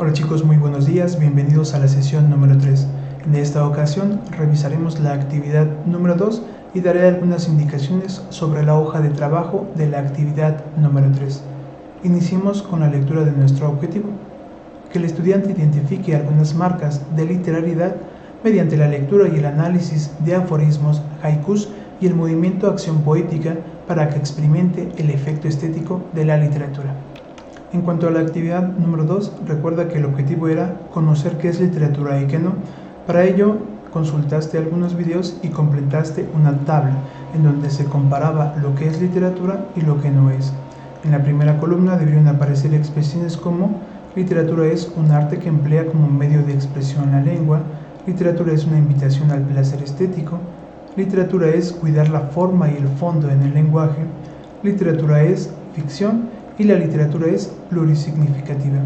Hola chicos, muy buenos días, bienvenidos a la sesión número 3. En esta ocasión revisaremos la actividad número 2 y daré algunas indicaciones sobre la hoja de trabajo de la actividad número 3. Iniciemos con la lectura de nuestro objetivo, que el estudiante identifique algunas marcas de literariedad mediante la lectura y el análisis de aforismos, haikus y el movimiento acción poética para que experimente el efecto estético de la literatura. En cuanto a la actividad número 2, recuerda que el objetivo era conocer qué es literatura y qué no. Para ello, consultaste algunos videos y completaste una tabla en donde se comparaba lo que es literatura y lo que no es. En la primera columna deberían aparecer expresiones como: literatura es un arte que emplea como medio de expresión la lengua, literatura es una invitación al placer estético, literatura es cuidar la forma y el fondo en el lenguaje, literatura es ficción y la literatura es plurisignificativa.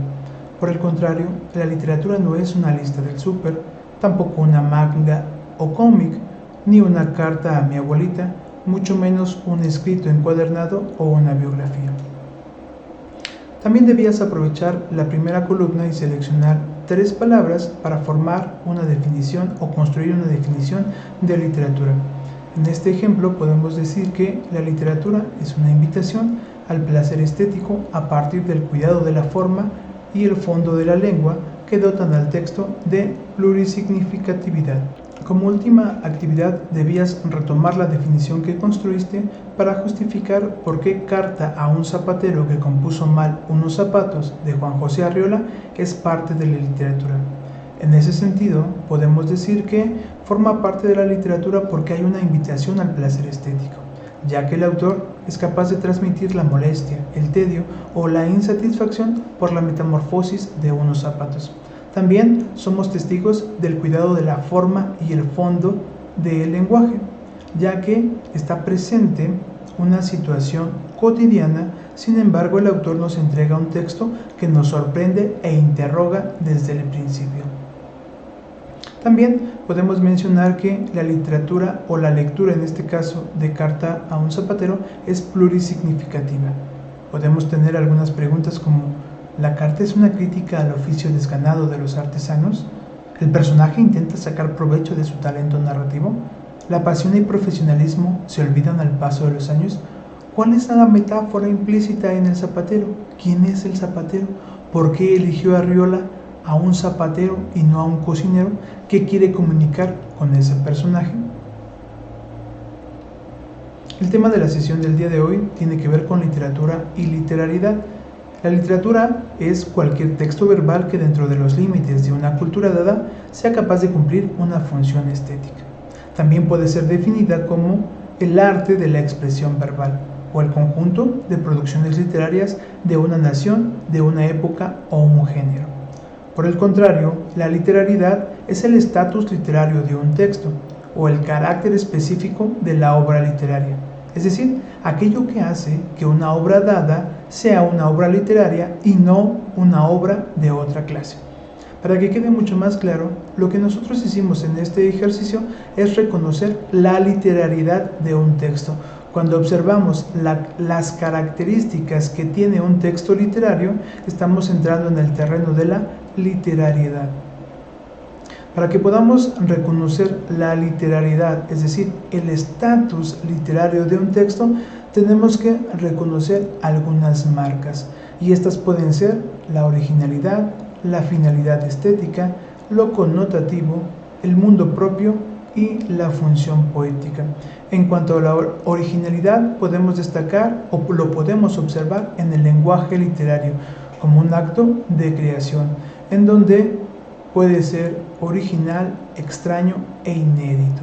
Por el contrario, la literatura no es una lista del súper, tampoco una manga o cómic, ni una carta a mi abuelita, mucho menos un escrito encuadernado o una biografía. También debías aprovechar la primera columna y seleccionar 3 palabras para formar una definición o construir una definición de literatura. En este ejemplo podemos decir que la literatura es una invitación al placer estético a partir del cuidado de la forma y el fondo de la lengua que dotan al texto de plurisignificatividad. Como última actividad debías retomar la definición que construiste para justificar por qué Carta a un zapatero que compuso mal unos zapatos de Juan José Arriola es parte de la literatura. En ese sentido, podemos decir que forma parte de la literatura porque hay una invitación al placer estético, ya que el autor es capaz de transmitir la molestia, el tedio o la insatisfacción por la metamorfosis de unos zapatos. También somos testigos del cuidado de la forma y el fondo del lenguaje, ya que está presente una situación cotidiana. Sin embargo, el autor nos entrega un texto que nos sorprende e interroga desde el principio. También podemos mencionar que la literatura o la lectura, en este caso de Carta a un zapatero, es plurisignificativa. Podemos tener algunas preguntas como: ¿la carta es una crítica al oficio desganado de los artesanos? ¿El personaje intenta sacar provecho de su talento narrativo? ¿La pasión y profesionalismo se olvidan al paso de los años? ¿Cuál es la metáfora implícita en el zapatero? ¿Quién es el zapatero? ¿Por qué eligió a Arriola a un zapatero y no a un cocinero? ¿Qué quiere comunicar con ese personaje? El tema de la sesión del día de hoy tiene que ver con literatura y literariedad. La literatura es cualquier texto verbal que, dentro de los límites de una cultura dada, sea capaz de cumplir una función estética. También puede ser definida como el arte de la expresión verbal o el conjunto de producciones literarias de una nación, de una época o un género. Por el contrario, la literariedad es el estatus literario de un texto o el carácter específico de la obra literaria, es decir, aquello que hace que una obra dada sea una obra literaria y no una obra de otra clase. Para que quede mucho más claro, lo que nosotros hicimos en este ejercicio es reconocer la literariedad de un texto. Cuando observamos las características que tiene un texto literario, estamos entrando en el terreno de la literariedad. Para que podamos reconocer la literariedad, es decir, el estatus literario de un texto, tenemos que reconocer algunas marcas, y estas pueden ser la originalidad, la finalidad estética, lo connotativo, el mundo propio y la función poética. En cuanto a la originalidad, podemos destacar o lo podemos observar en el lenguaje literario como un acto de creación, en donde puede ser original, extraño e inédito.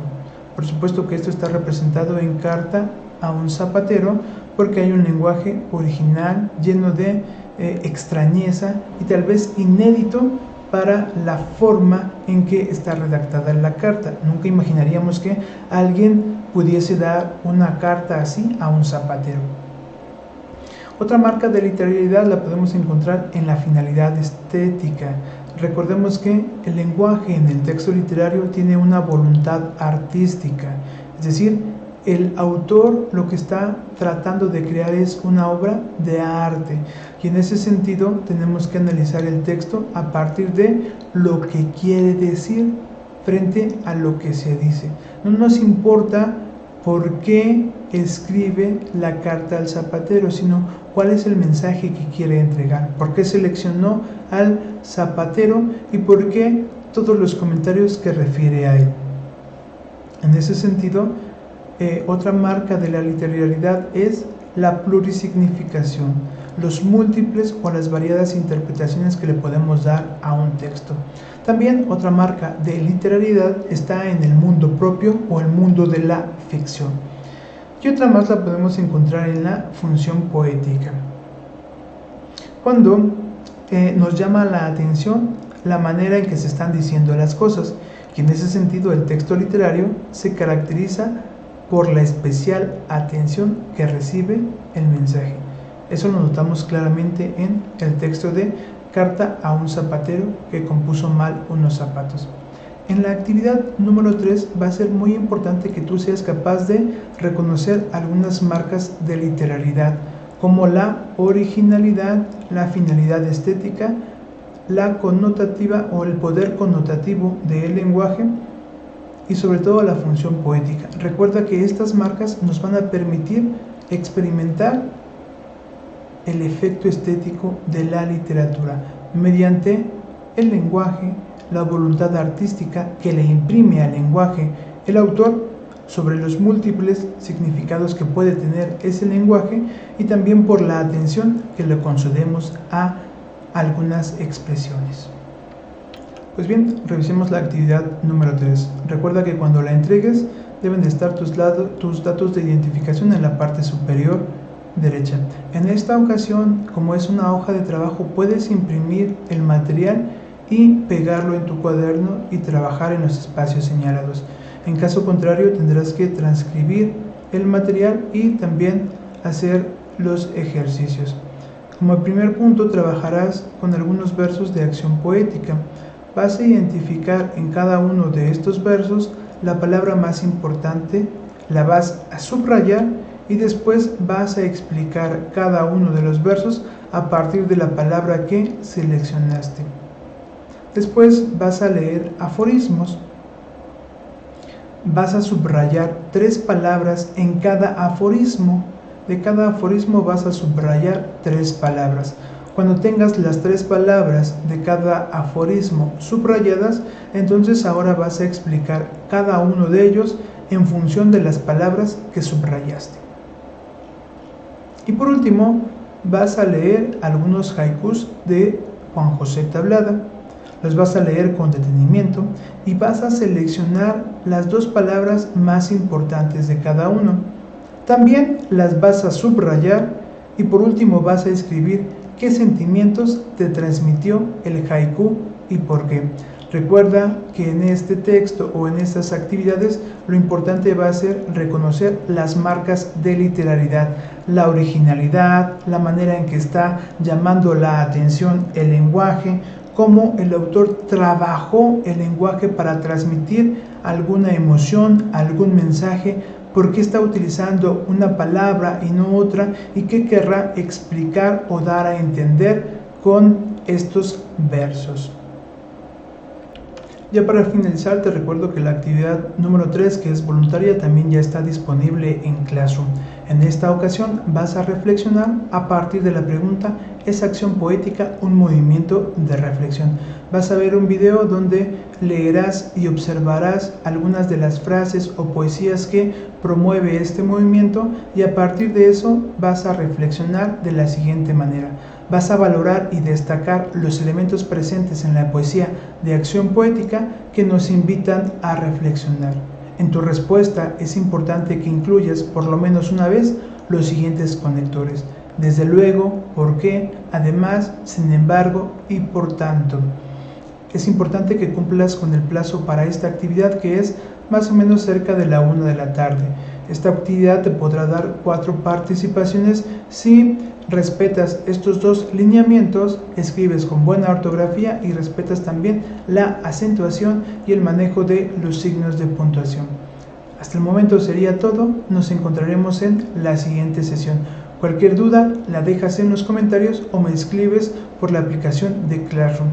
Por supuesto que esto está representado en Carta a un zapatero porque hay un lenguaje original lleno de extrañeza y tal vez inédito para la forma en que está redactada la carta. Nunca imaginaríamos que alguien pudiese dar una carta así a un zapatero. Otra marca de literariedad la podemos encontrar en la finalidad estética. Recordemos que el lenguaje en el texto literario tiene una voluntad artística, es decir, El autor lo que está tratando de crear es una obra de arte, y en ese sentido tenemos que analizar el texto a partir de lo que quiere decir frente a lo que se dice. No nos importa por qué escribe la carta al zapatero, sino cuál es el mensaje que quiere entregar, por qué seleccionó al zapatero y por qué todos los comentarios que refiere a él. En ese sentido, otra marca de la literalidad es la plurisignificación, los múltiples o las variadas interpretaciones que le podemos dar a un texto. También otra marca de literalidad está en el mundo propio o el mundo de la ficción. Y otra más la podemos encontrar en la función poética. Cuando nos llama la atención la manera en que se están diciendo las cosas, y en ese sentido el texto literario se caracteriza por la especial atención que recibe el mensaje. Eso lo notamos claramente en el texto de Carta a un zapatero que compuso mal unos zapatos. En la actividad número 3 va a ser muy importante que tú seas capaz de reconocer algunas marcas de literalidad, como la originalidad, la finalidad estética, la connotativa o el poder connotativo del lenguaje y sobre todo la función poética. Recuerda que estas marcas nos van a permitir experimentar el efecto estético de la literatura mediante el lenguaje, la voluntad artística que le imprime al lenguaje el autor sobre los múltiples significados que puede tener ese lenguaje y también por la atención que le concedemos a algunas expresiones. Pues bien, revisemos la actividad número 3. Recuerda que cuando la entregues deben de estar tus datos de identificación en la parte superior derecha. En esta ocasión, como es una hoja de trabajo, puedes imprimir el material y pegarlo en tu cuaderno y trabajar en los espacios señalados. En caso contrario, tendrás que transcribir el material y también hacer los ejercicios. Como primer punto, trabajarás con algunos versos de acción poética. Vas a identificar en cada uno de estos versos la palabra más importante, la vas a subrayar y después vas a explicar cada uno de los versos a partir de la palabra que seleccionaste. Después vas a leer aforismos. Vas a subrayar 3 palabras en cada aforismo. De cada aforismo vas a subrayar 3 palabras. Cuando tengas las 3 palabras de cada aforismo subrayadas, entonces ahora vas a explicar cada uno de ellos en función de las palabras que subrayaste. Y por último, vas a leer algunos haikus de Juan José Tablada. Los vas a leer con detenimiento y vas a seleccionar las 2 palabras más importantes de cada uno. También las vas a subrayar y por último vas a escribir qué sentimientos te transmitió el haiku y por qué. Recuerda que en este texto o en estas actividades lo importante va a ser reconocer las marcas de literalidad, la originalidad, la manera en que está llamando la atención el lenguaje, cómo el autor trabajó el lenguaje para transmitir alguna emoción, algún mensaje, por qué está utilizando una palabra y no otra y qué querrá explicar o dar a entender con estos versos. Ya para finalizar, te recuerdo que la actividad número 3, que es voluntaria, también ya está disponible en Classroom. En esta ocasión vas a reflexionar a partir de la pregunta: ¿es acción poética un movimiento de reflexión? Vas a ver un video donde leerás y observarás algunas de las frases o poesías que promueve este movimiento y a partir de eso vas a reflexionar de la siguiente manera. Vas a valorar y destacar los elementos presentes en la poesía de acción poética que nos invitan a reflexionar. En tu respuesta es importante que incluyas por lo menos una vez los siguientes conectores: desde luego, por qué, además, sin embargo y por tanto. Es importante que cumplas con el plazo para esta actividad, que es más o menos cerca de la 1 de la tarde. Esta actividad te podrá dar 4 participaciones si respetas estos 2 lineamientos, escribes con buena ortografía y respetas también la acentuación y el manejo de los signos de puntuación. Hasta el momento sería todo, nos encontraremos en la siguiente sesión. Cualquier duda la dejas en los comentarios o me escribes por la aplicación de Classroom.